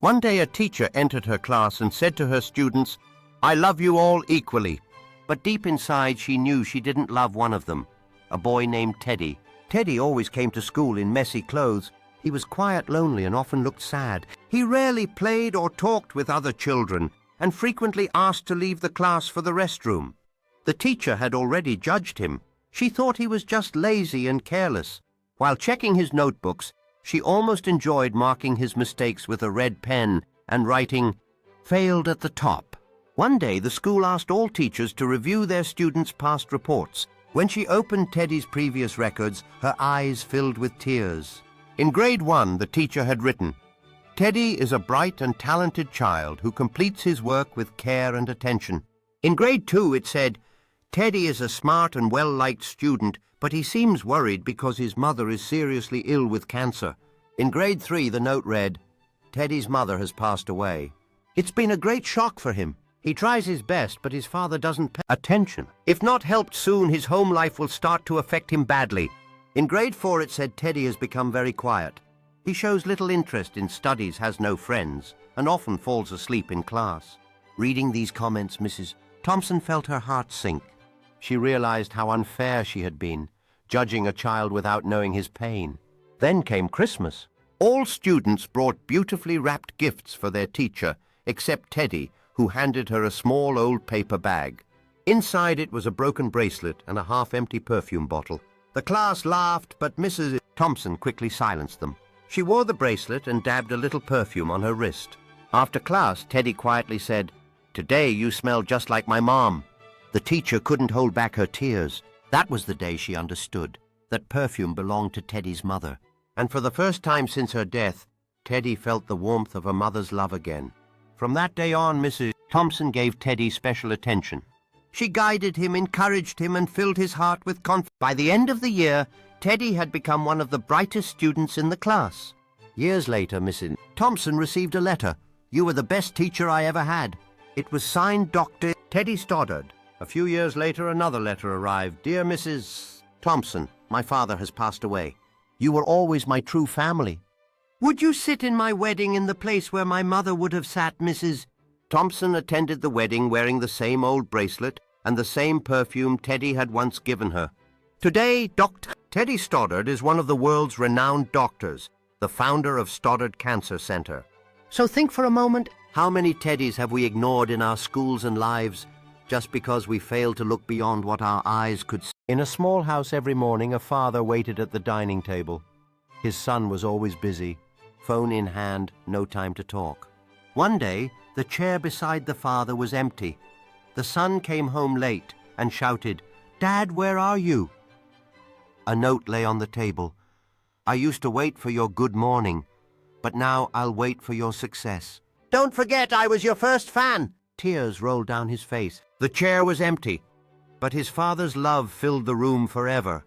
One day a teacher entered her class and said to her students, "I love you all equally." But deep inside she knew she didn't love one of them, a boy named Teddy. Teddy always came to school in messy clothes. He was quiet, lonely, and often looked sad. He rarely played or talked with other children, and frequently asked to leave the class for the restroom. The teacher had already judged him. She thought he was just lazy and careless. While checking his notebooks, she almost enjoyed marking his mistakes with a red pen and writing, "Failed at the top." One day, the school asked all teachers to review their students' past reports. When she opened Teddy's previous records, her eyes filled with tears. In grade 1, the teacher had written, "Teddy is a bright and talented child who completes his work with care and attention." In grade 2, it said, "Teddy is a smart and well-liked student, but he seems worried because his mother is seriously ill with cancer." In grade 3, the note read, "Teddy's mother has passed away. It's been a great shock for him. He tries his best, but his father doesn't pay attention. If not helped soon, his home life will start to affect him badly." In grade 4, it said Teddy has become very quiet. He shows little interest in studies, has no friends, and often falls asleep in class. Reading these comments, Mrs. Thompson felt her heart sink. She realized how unfair she had been, judging a child without knowing his pain. Then came Christmas. All students brought beautifully wrapped gifts for their teacher, except Teddy, who handed her a small old paper bag. Inside it was a broken bracelet and a half-empty perfume bottle. The class laughed, but Mrs. Thompson quickly silenced them. She wore the bracelet and dabbed a little perfume on her wrist. After class, Teddy quietly said, "Today you smell just like my mom." The teacher couldn't hold back her tears. That was the day she understood that perfume belonged to Teddy's mother. And for the first time since her death, Teddy felt the warmth of a mother's love again. From that day on, Mrs. Thompson gave Teddy special attention. She guided him, encouraged him, and filled his heart with confidence. By the end of the year, Teddy had become one of the brightest students in the class. Years later, Mrs. Thompson received a letter. "You were the best teacher I ever had." It was signed Dr. Teddy Stoddard. A few years later, another letter arrived. "Dear Mrs. Thompson, my father has passed away. You were always my true family. Would you sit in my wedding in the place where my mother would have sat?" Mrs. Thompson attended the wedding wearing the same old bracelet and the same perfume Teddy had once given her. Today, Dr. Teddy Stoddard is one of the world's renowned doctors, the founder of Stoddard Cancer Center. So think for a moment, how many Teddys have we ignored in our schools and lives just because we failed to look beyond what our eyes could see? In a small house every morning, a father waited at the dining table. His son was always busy, phone in hand, no time to talk. One day, the chair beside the father was empty. The son came home late and shouted, "Dad, where are you?" A note lay on the table. "I used to wait for your good morning, but now I'll wait for your success. Don't forget I was your first fan." Tears rolled down his face. The chair was empty, but his father's love filled the room forever.